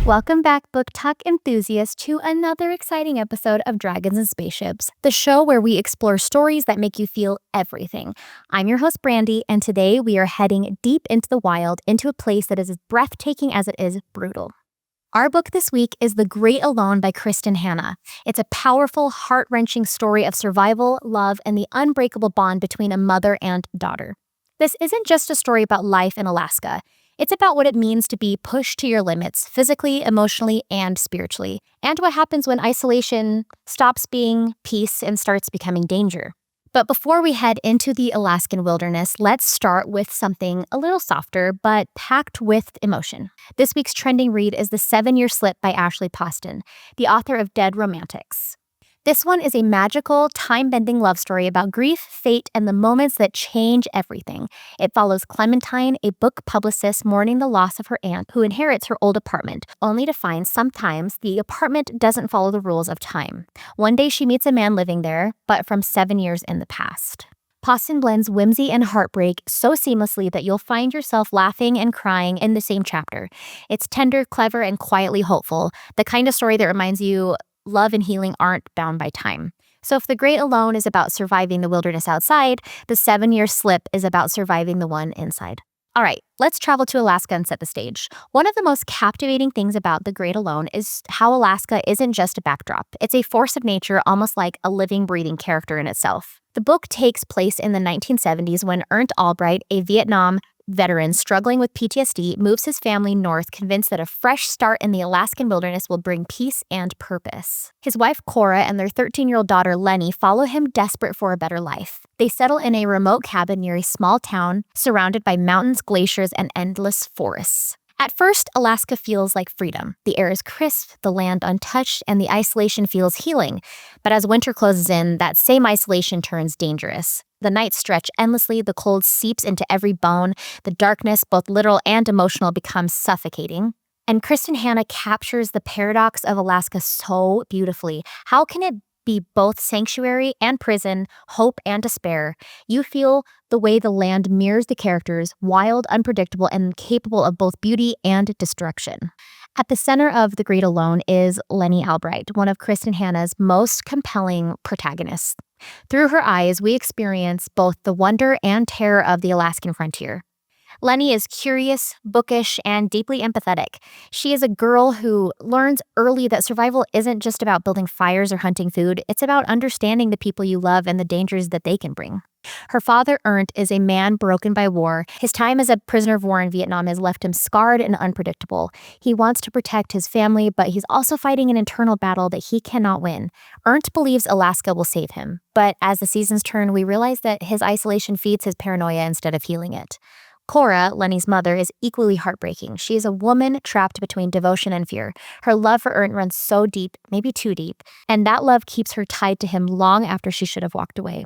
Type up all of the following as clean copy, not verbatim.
Welcome back, book talk enthusiasts, to another exciting episode of Dragons and Spaceships, the show where we explore stories that make you feel everything. I'm your host, Brandi, and today we are heading deep into the wild, into a place that is as breathtaking as it is brutal. Our book this week is The Great Alone by Kristin Hannah. It's a powerful, heart-wrenching story of survival, love, and the unbreakable bond between a mother and daughter. This isn't just a story about life in Alaska. It's about what it means to be pushed to your limits, physically, emotionally, and spiritually, and what happens when isolation stops being peace and starts becoming danger. But before we head into the Alaskan wilderness, let's start with something a little softer, but packed with emotion. This week's trending read is The 7-Year Slip by Ashley Poston, the author of Dead Romantics. This one is a magical, time-bending love story about grief, fate, and the moments that change everything. It follows Clementine, a book publicist mourning the loss of her aunt who inherits her old apartment, only to find sometimes the apartment doesn't follow the rules of time. One day she meets a man living there, but from 7 years in the past. Poston blends whimsy and heartbreak so seamlessly that you'll find yourself laughing and crying in the same chapter. It's tender, clever, and quietly hopeful, the kind of story that reminds you love and healing aren't bound by time. So if The Great Alone is about surviving the wilderness outside, The 7-Year Slip is about surviving the one inside. All right, let's travel to Alaska and set the stage. One of the most captivating things about The Great Alone is how Alaska isn't just a backdrop. It's a force of nature, almost like a living, breathing character in itself. The book takes place in the 1970s when Ernst Albright, a Vietnam veteran struggling with PTSD, moves his family north, convinced that a fresh start in the Alaskan wilderness will bring peace and purpose. His wife Cora and their 13-year-old daughter Lenny follow him, desperate for a better life. They settle in a remote cabin near a small town surrounded by mountains, glaciers, and endless forests. At first, Alaska feels like freedom. The air is crisp, the land untouched, and the isolation feels healing. But as winter closes in, that same isolation turns dangerous. The nights stretch endlessly, the cold seeps into every bone, the darkness, both literal and emotional, becomes suffocating. And Kristin Hannah captures the paradox of Alaska so beautifully. How can it be both sanctuary and prison, hope and despair? You feel the way the land mirrors the characters, wild, unpredictable, and capable of both beauty and destruction. At the center of The Great Alone is Lenny Albright, one of Kristin Hannah's most compelling protagonists. Through her eyes, we experience both the wonder and terror of the Alaskan frontier. Lenny is curious, bookish, and deeply empathetic. She is a girl who learns early that survival isn't just about building fires or hunting food. It's about understanding the people you love and the dangers that they can bring. Her father, Ernst, is a man broken by war. His time as a prisoner of war in Vietnam has left him scarred and unpredictable. He wants to protect his family, but he's also fighting an internal battle that he cannot win. Ernst believes Alaska will save him, but as the seasons turn, we realize that his isolation feeds his paranoia instead of healing it. Cora, Lenny's mother, is equally heartbreaking. She is a woman trapped between devotion and fear. Her love for Ernst runs so deep, maybe too deep, and that love keeps her tied to him long after she should have walked away.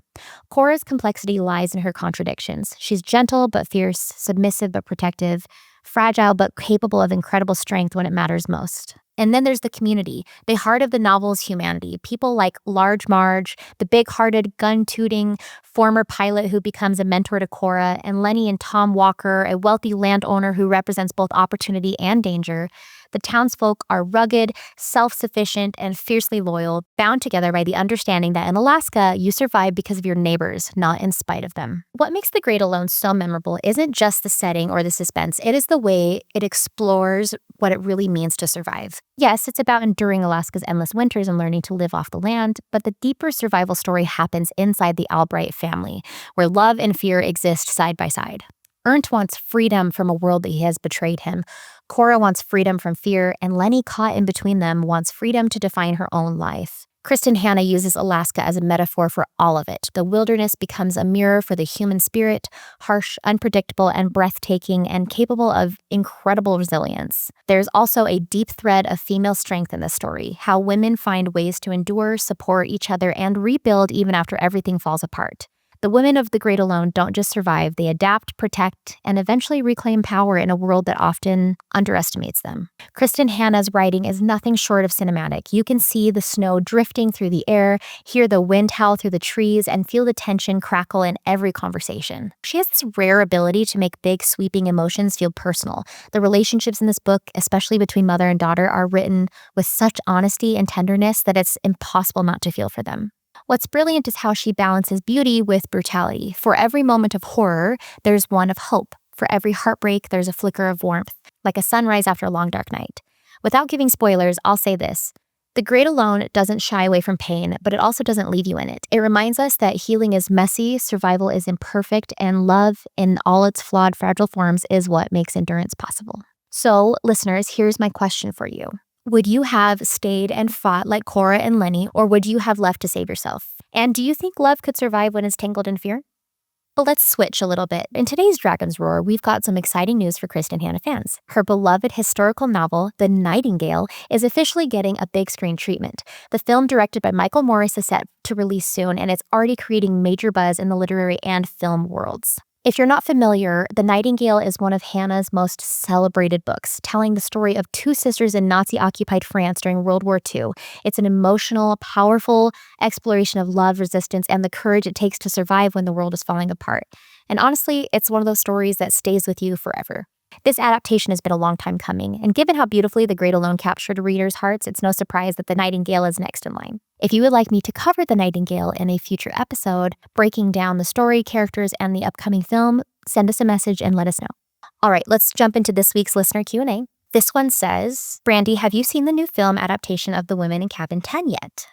Cora's complexity lies in her contradictions. She's gentle but fierce, submissive but protective, fragile but capable of incredible strength when it matters most. And then there's the community, the heart of the novel's humanity. People like Large Marge, the big-hearted, gun-tooting former pilot who becomes a mentor to Cora, and Lenny and Tom Walker, a wealthy landowner who represents both opportunity and danger. The townsfolk are rugged, self-sufficient, and fiercely loyal, bound together by the understanding that in Alaska, you survive because of your neighbors, not in spite of them. What makes The Great Alone so memorable isn't just the setting or the suspense. It is the way it explores what it really means to survive. Yes, it's about enduring Alaska's endless winters and learning to live off the land, but the deeper survival story happens inside the Albright family, where love and fear exist side by side. Ernst wants freedom from a world that he has betrayed him. Cora wants freedom from fear, and Lenny, caught in between them, wants freedom to define her own life. Kristin Hannah uses Alaska as a metaphor for all of it. The wilderness becomes a mirror for the human spirit, harsh, unpredictable, and breathtaking, and capable of incredible resilience. There's also a deep thread of female strength in the story, how women find ways to endure, support each other, and rebuild even after everything falls apart. The women of the Great Alone don't just survive, they adapt, protect, and eventually reclaim power in a world that often underestimates them. Kristin Hannah's writing is nothing short of cinematic. You can see the snow drifting through the air, hear the wind howl through the trees, and feel the tension crackle in every conversation. She has this rare ability to make big, sweeping emotions feel personal. The relationships in this book, especially between mother and daughter, are written with such honesty and tenderness that it's impossible not to feel for them. What's brilliant is how she balances beauty with brutality. For every moment of horror, there's one of hope. For every heartbreak, there's a flicker of warmth, like a sunrise after a long dark night. Without giving spoilers, I'll say this. The Great Alone doesn't shy away from pain, but it also doesn't leave you in it. It reminds us that healing is messy, survival is imperfect, and love in all its flawed, fragile forms is what makes endurance possible. So, listeners, here's my question for you. Would you have stayed and fought like Cora and Lenny, or would you have left to save yourself? And do you think love could survive when it's tangled in fear? But let's switch a little bit. In today's Dragon's Roar, we've got some exciting news for Kristin Hannah fans. Her beloved historical novel, The Nightingale, is officially getting a big screen treatment. The film, directed by Michael Morris, is set to release soon, and it's already creating major buzz in the literary and film worlds. If you're not familiar, The Nightingale is one of Hannah's most celebrated books, telling the story of two sisters in Nazi-occupied France during World War II. It's an emotional, powerful exploration of love, resistance, and the courage it takes to survive when the world is falling apart. And honestly, it's one of those stories that stays with you forever. This adaptation has been a long time coming, and given how beautifully The Great Alone captured readers' hearts, it's no surprise that The Nightingale is next in line. If you would like me to cover The Nightingale in a future episode, breaking down the story, characters, and the upcoming film, send us a message and let us know. All right, let's jump into this week's listener Q&A. This one says, Brandi, have you seen the new film adaptation of The Women in Cabin 10 yet?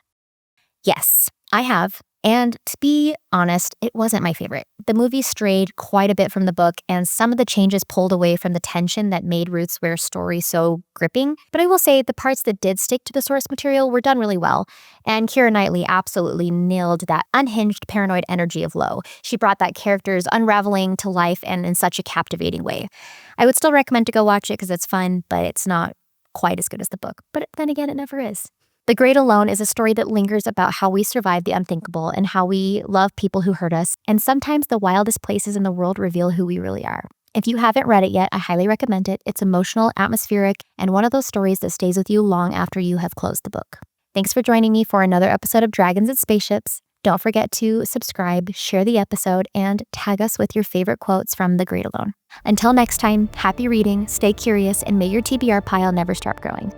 Yes, I have. And to be honest, it wasn't my favorite. The movie strayed quite a bit from the book, and some of the changes pulled away from the tension that made Ruth Ware's story so gripping. But I will say the parts that did stick to the source material were done really well, and Kiera Knightley absolutely nailed that unhinged, paranoid energy of Lo. She brought that character's unraveling to life and in such a captivating way. I would still recommend to go watch it because it's fun, but it's not quite as good as the book. But then again, it never is. The Great Alone is a story that lingers about how we survive the unthinkable and how we love people who hurt us, and sometimes the wildest places in the world reveal who we really are. If you haven't read it yet, I highly recommend it. It's emotional, atmospheric, and one of those stories that stays with you long after you have closed the book. Thanks for joining me for another episode of Dragons and Spaceships. Don't forget to subscribe, share the episode, and tag us with your favorite quotes from The Great Alone. Until next time, happy reading, stay curious, and may your TBR pile never stop growing.